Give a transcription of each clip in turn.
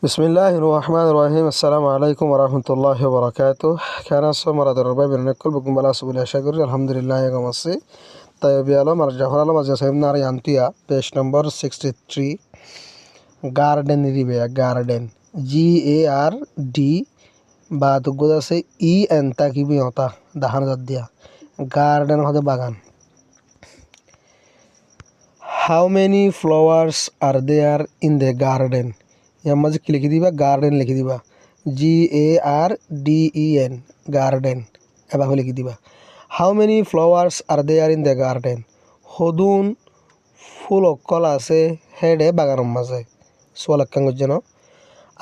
বিসমিল্লাহির রহমানির রহিম। আসসালামু আলাইকুম ওয়া রাহমাতুল্লাহি ওয়া বারাকাতুহু। কেন আছো মারাদর রবাই বিনকল বকুম বালা সুবুল আশা করি আলহামদুলিল্লাহ গামাসি তাইবি আলম আর জাহর আলম আজ সাইমনা আর আন্তিয়া পেজ নম্বর 63 গার্ডেন রিবে গার্ডেন GARD বা দুগদ আছে EN তাকিবি হতা দাহান জাত দিয়া গার্ডেন হতে বাগান। How many flowers are there in the garden? यहाँ मजे की लिखी दीबा गार्डन लिखी दीबा GARDEN गार्डन एबा हो लिखी दीबा। How many flowers are there in the garden? হদুন ফুল অকল আছে হেডে বাগানের মাঝে সোয়াল কাঙ্গর জন্য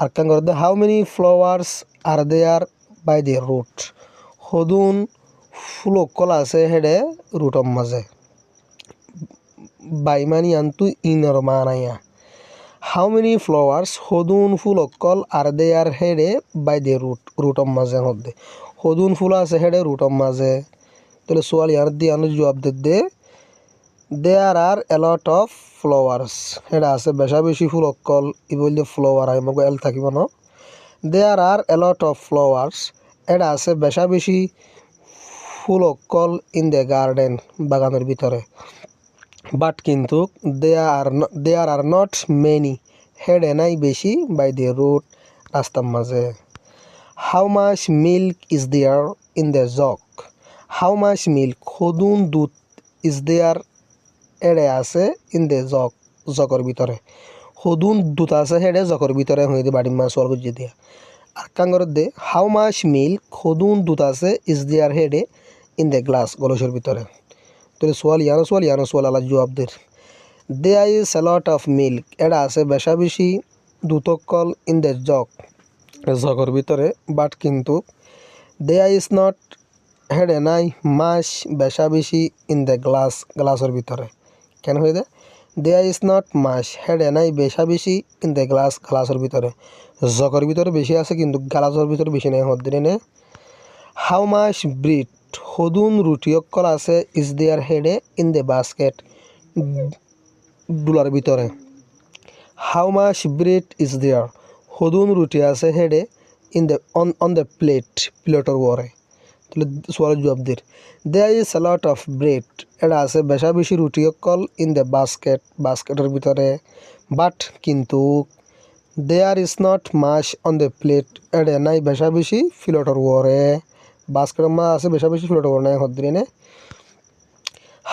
আর কাঙ্গর দে how many flowers are there by the root? হদুন ফুল অকল আছে হেডে রুটর মাঝে বাইমানি আন্তু ইনর মানায়া। How many flowers hodun ফুল অকল are there হেডে by the root মাঝে হদে hodun ফুল আছে হেডে রুটর মাঝে তাহলে সোয়াল ইয়ার দিয়ে আনো জবাব দে there are a lot of flowers হেডা আছে বেশা বেশি ফুল অকল ই বললে ফ্লাওয়ার আই মগো এল থাকিব না there are a lot of flowers এটা আছে বেশা বেশি ফুল অকল in the garden বাগানের ভিতরে বাট কিন্তু there are not many হেডে নাই বেশি by the road রাস্তার মাঝে। How much milk is there in the jug? How much milk হদুন দুধ is there এডে আছে in the জগর ভিতরে হদুন দুধ আছে হেডে জগর ভিতরে হয়ে দিয়ে বাড়ির মাছ সর্গ দিয়া আর কাঙ্গর দে how much milk হদুন দুধ আছে is there হেডে in the glass গলসের ভিতরে তাহলে সোয়াল আলা জবাব দের there is a lot of milk এটা আছে বেশা বেশি দুধকল in the জগর ভিতরে বাট কিন্তু there is not হেডে নাই মাছ বেশা বেশি in the গ্লাসের ভিতরে কেন হয়ে দে there is not much হেডে নাই বেশা বেশি in the গ্লাসের ভিতরে জগর ভিতরে বেশি আছে কিন্তু গ্লাসের ভিতরে বেশি নাই হদ দিনে how much bread হদুন রুটি অকল আছে is there হেডে in the basket ডুলার ভিতরে how much bread is there হদুন রুটি আছে হেডে in the on the প্লেটর ওরে তাহলে সোয়াল জবাব দের there is a lot of bread এটা আছে বেশা বেশি রুটি অকল in the বাস্কেটের ভিতরে বাট কিন্তু there is not much on the plate এটা নাই বেশা বেশি প্লেটর ওরে বাস্কেটের মা আছে বেশা বেশি প্লেটর ওরে নাই হদ দিনে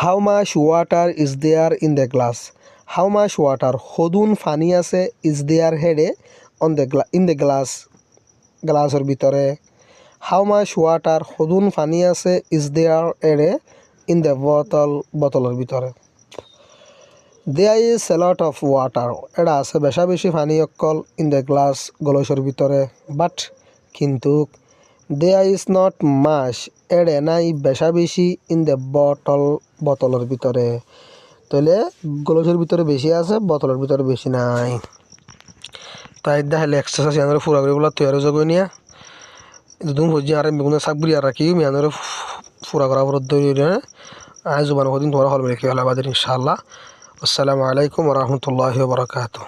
how much water is there in the glass? How much water হদুন পানি আছে is there হেডে on the in the গ্লাসের ভিতরে how much water হদুন পানি আছে is there হেডে in the বোতলের ভিতরে there is a lot of water এটা আছে বেশা বেশি পানি অকল in the glass গলসের ভিতরে বাট কিন্তু there is not much এডে নাই বেশা বেশি in the বোতলের ভিতরে তাহলে গ্লাসের ভিতরে বেশি আছে বোতলের ভিতরে বেশি নাই। তাই দেখালে এক্সারসাইজ ইয়ানোর পুরা করে বলা তৈরি জগই নিয়া দুম হজি আর বেগুনে সাকবুরি আর রাখি মিয়ানোর পুরা করা পর দৌড়ি আজ জুবান হদিন তোমার হল রেখে হলা বাদের ইনশাআল্লাহ। আসসালামু আলাইকুম ওয়া রাহমাতুল্লাহি ওয়া বারাকাতুহু।